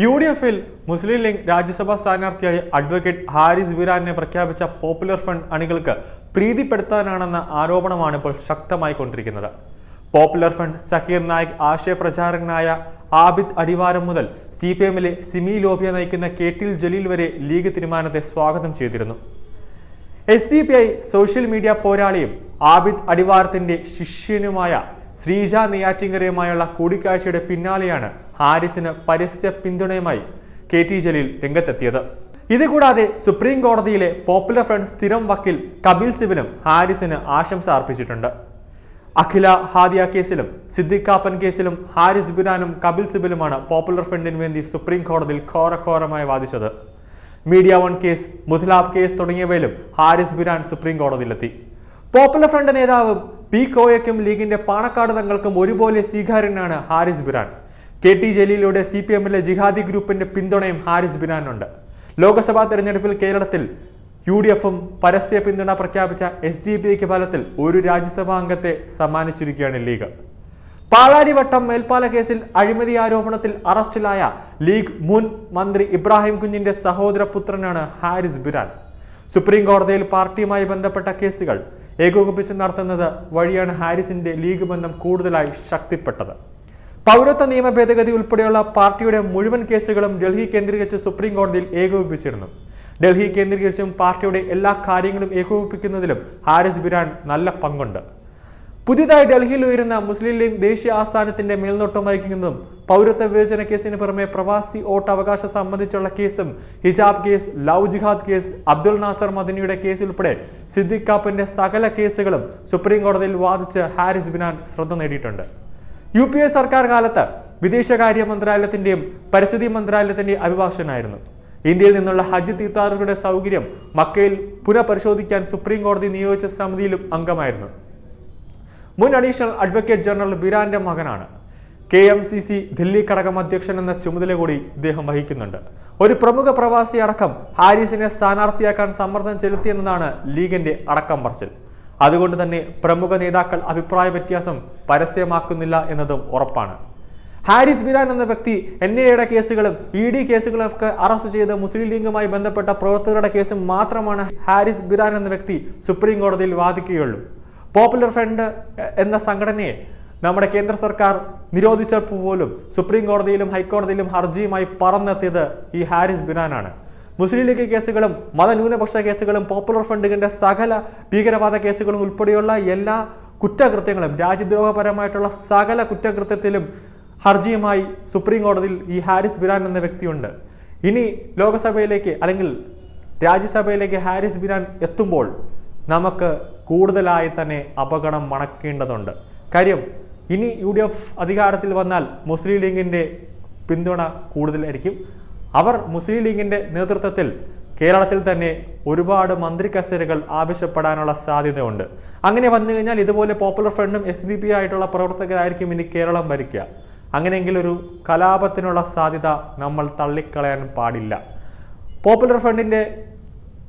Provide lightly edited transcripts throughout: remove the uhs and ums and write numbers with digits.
UDFിൽ മുസ്ലിം league രാജ്യസഭാ സ്ഥാനാർത്ഥിയായി advocate Haris ബിരാനെ പ്രഖ്യാപിച്ച popular front അണികൾക്ക് പ്രീതിപ്പെടുത്താനാണെന്ന ആരോപണമാണ് ഇപ്പോൾ ശക്തമായി കൊണ്ടിരിക്കുന്നത്. പോപ്പുലർ ഫ്രണ്ട് സക്കീർ നായിക് ആശയപ്രചാരകനായ ആബിദ് അടിവാരം മുതൽ CPMലെ സിമി ലോബിയ നയിക്കുന്ന കേട്ടിൽ ജലീൽ വരെ ലീഗ് തീരുമാനത്തെ സ്വാഗതം ചെയ്തിരുന്നു. SDPI സോഷ്യൽ മീഡിയ പോരാളിയും ആബിദ് അടിവാരത്തിന്റെ ശിഷ്യനുമായ ശ്രീജ നെയ്യാറ്റിങ്കരയുമായുള്ള കൂടിക്കാഴ്ചയുടെ പിന്നാലെയാണ് ഹാരിസിന് പരസ്യ പിന്തുണയുമായി KT ജലീൽ രംഗത്തെത്തിയത്. ഇതുകൂടാതെ സുപ്രീം കോടതിയിലെ പോപ്പുലർ ഫ്രണ്ട് സ്ഥിരം വക്കീൽ കപിൽ സിബലും ഹാരിസിന് ആശംസ അർപ്പിച്ചിട്ടുണ്ട്. അഖില ഹാദിയ കേസിലും സിദ്ദിഖ് കാപ്പൻ കേസിലും ഹാരിസ് ബിരാനും കപിൽ സിബലുമാണ് പോപ്പുലർ ഫ്രണ്ടിന് വേണ്ടി സുപ്രീം കോടതിയിൽ ഘോരഘോരമായി വാദിച്ചത്. മീഡിയ വൺ കേസ്, മുത്തലാഖ് കേസ് തുടങ്ങിയവയിലും ഹാരിസ് ബിരാൻ സുപ്രീം കോടതിയിലെത്തി. പോപ്പുലർ ഫ്രണ്ട് നേതാവും പി കോയയ്ക്കും ലീഗിന്റെ പാണക്കാട് തങ്ങൾക്കും ഒരുപോലെ സ്വീകാര്യനാണ് ഹാരിസ് ബിരാൻ. KT ജലീലിലൂടെ CPMലെ ജിഹാദി ഗ്രൂപ്പിന്റെ പിന്തുണയും ഹാരിസ് ബിരാനുണ്ട്. ലോക്സഭാ തെരഞ്ഞെടുപ്പിൽ കേരളത്തിൽ UDFും പരസ്യ പിന്തുണ പ്രഖ്യാപിച്ച SDPക്ക് ഫലത്തിൽ ഒരു രാജ്യസഭാ അംഗത്തെ സമ്മാനിച്ചിരിക്കുകയാണ് ലീഗ്. പാലാരിവട്ടം മേൽപ്പാല കേസിൽ അഴിമതി ആരോപണത്തിൽ അറസ്റ്റിലായ ലീഗ് മുൻ മന്ത്രി ഇബ്രാഹിം കുഞ്ഞിന്റെ സഹോദരപുത്രനാണ് ഹാരിസ് ബിരാൻ. സുപ്രീം കോടതിയിൽ പാർട്ടിയുമായി ബന്ധപ്പെട്ട കേസുകൾ ഏകോപിപ്പിച്ച് നടത്തുന്നത് വഴിയാണ് ഹാരിസിന്റെ ലീഗ് ബന്ധം കൂടുതലായി ശക്തിപ്പെട്ടത്. പൗരത്വ നിയമ ഭേദഗതി ഉൾപ്പെടെയുള്ള പാർട്ടിയുടെ മുഴുവൻ കേസുകളും ഡൽഹി കേന്ദ്രീകരിച്ച് സുപ്രീം കോടതിയിൽ ഏകോപിപ്പിച്ചിരുന്നു. ഡൽഹി കേന്ദ്രീകരിച്ചും പാർട്ടിയുടെ എല്ലാ കാര്യങ്ങളും ഏകോപിപ്പിക്കുന്നതിലും ഹാരിസ് ബിരാൻ നല്ല പങ്കുണ്ട്. പുതിയതായി ഡൽഹിയിൽ ഉയരുന്ന മുസ്ലിം ലീഗ് ദേശീയ ആസ്ഥാനത്തിന്റെ മേൽനോട്ടം വഹിക്കുന്നതും പൗരത്വ വിവേചന കേസിന് പുറമെ പ്രവാസി വോട്ട് അവകാശം സംബന്ധിച്ചുള്ള കേസും ഹിജാബ് കേസ്, ലവ് ജിഹാദ് കേസ്, അബ്ദുൽ നാസർ മദനിയുടെ കേസ് ഉൾപ്പെടെ സിദ്ദിഖ് കാപ്പന്റെ സകല കേസുകളും സുപ്രീം കോടതിയിൽ വാദിച്ച് ഹാരിസ് ബിരാൻ ശ്രദ്ധ നേടിയിട്ടുണ്ട്. UPA സർക്കാർ കാലത്ത് വിദേശകാര്യ മന്ത്രാലയത്തിന്റെയും പരിസ്ഥിതി മന്ത്രാലയത്തിന്റെയും അഭിഭാഷകനായിരുന്നു. ഇന്ത്യയിൽ നിന്നുള്ള ഹജ്ജ് തീർത്ഥാടകരുടെ സൗകര്യം മക്കയിൽ പുനഃപരിശോധിക്കാൻ സുപ്രീം കോടതി നിയോഗിച്ച സമിതിയിലും അംഗമായിരുന്നു. മുൻ അഡീഷണൽ അഡ്വക്കേറ്റ് ജനറൽ ബിരാന്റെ മകനാണ്. KMCC ദില്ലി ഘടകം അധ്യക്ഷൻ എന്ന ചുമതല കൂടി ഇദ്ദേഹം വഹിക്കുന്നുണ്ട്. ഒരു പ്രമുഖ പ്രവാസി അടക്കം ഹാരിസിനെ സ്ഥാനാർത്ഥിയാക്കാൻ സമ്മർദ്ദം ചെലുത്തിയെന്നതാണ് ലീഗിന്റെ അടക്കം പറച്ചിൽ. അതുകൊണ്ട് തന്നെ പ്രമുഖ നേതാക്കൾ അഭിപ്രായ വ്യത്യാസം പരസ്യമാക്കുന്നില്ല എന്നതും ഉറപ്പാണ്. ഹാരിസ് ബിരാൻ എന്ന വ്യക്തി NIAയുടെ കേസുകളും ED കേസുകളൊക്കെ അറസ്റ്റ് ചെയ്ത് മുസ്ലിം ലീഗുമായി ബന്ധപ്പെട്ട പ്രവർത്തകരുടെ കേസും മാത്രമാണ് ഹാരിസ് ബിരാൻ എന്ന വ്യക്തി സുപ്രീം കോടതിയിൽ വാദിക്കുകയുള്ളൂ. പോപ്പുലർ ഫ്രണ്ട് എന്ന സംഘടനയെ നമ്മുടെ കേന്ദ്ര സർക്കാർ നിരോധിച്ചപ്പോൾ പോലും സുപ്രീം കോടതിയിലും ഹൈക്കോടതിയിലും ഹർജിയുമായി പറന്നെത്തിയത് ഈ ഹാരിസ് ബിരാനാണ്. മുസ്ലിം ലീഗ് കേസുകളും മതന്യൂനപക്ഷ കേസുകളും പോപ്പുലർ ഫ്രണ്ടിന്റെ സകല ഭീകരവാദ കേസുകളും ഉൾപ്പെടെയുള്ള എല്ലാ കുറ്റകൃത്യങ്ങളും രാജ്യദ്രോഹപരമായിട്ടുള്ള സകല കുറ്റകൃത്യത്തിലും ഹർജിയുമായി സുപ്രീം കോടതിയിൽ ഈ ഹാരിസ് ബിരാൻ എന്ന വ്യക്തിയുണ്ട്. ഇനി ലോക്സഭയിലേക്ക് അല്ലെങ്കിൽ രാജ്യസഭയിലേക്ക് ഹാരിസ് ബിരാൻ എത്തുമ്പോൾ നമുക്ക് കൂടുതലായി തന്നെ അപകടം മണക്കേണ്ടതുണ്ട്. കാര്യം ഇനി UDF അധികാരത്തിൽ വന്നാൽ മുസ്ലിം ലീഗിന്റെ പിന്തുണ കൂടുതലായിരിക്കും. അവർ മുസ്ലിം ലീഗിന്റെ നേതൃത്വത്തിൽ കേരളത്തിൽ തന്നെ ഒരുപാട് മന്ത്രി കസേരകൾ ആവശ്യപ്പെടാനുള്ള സാധ്യതയുണ്ട്. അങ്ങനെ വന്നു കഴിഞ്ഞാൽ ഇതുപോലെ പോപ്പുലർ ഫ്രണ്ടും SDP ആയിട്ടുള്ള പ്രവർത്തകരായിരിക്കും ഇനി കേരളം ഭരിക്കുക. അങ്ങനെയെങ്കിൽ ഒരു കലാപത്തിനുള്ള സാധ്യത നമ്മൾ തള്ളിക്കളയാൻ പാടില്ല. പോപ്പുലർ ഫ്രണ്ടിന്റെ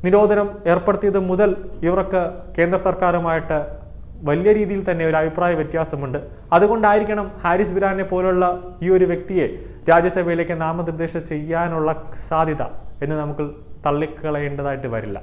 നിരോധനം ഏർപ്പെടുത്തിയത് മുതൽ ഇവർക്ക് കേന്ദ്ര സർക്കാരുമായിട്ട് വലിയ രീതിയിൽ തന്നെ ഒരു അഭിപ്രായ വ്യത്യാസമുണ്ട്. അതുകൊണ്ടായിരിക്കണം ഹാരിസ് ബിരാനെ പോലുള്ള ഈ ഒരു വ്യക്തിയെ രാജ്യസഭയിലേക്ക് നാമനിർദ്ദേശം ചെയ്യാനുള്ള സാധ്യത എന്ന് നമുക്ക് തള്ളിക്കളയേണ്ടതായിട്ട് വരില്ല.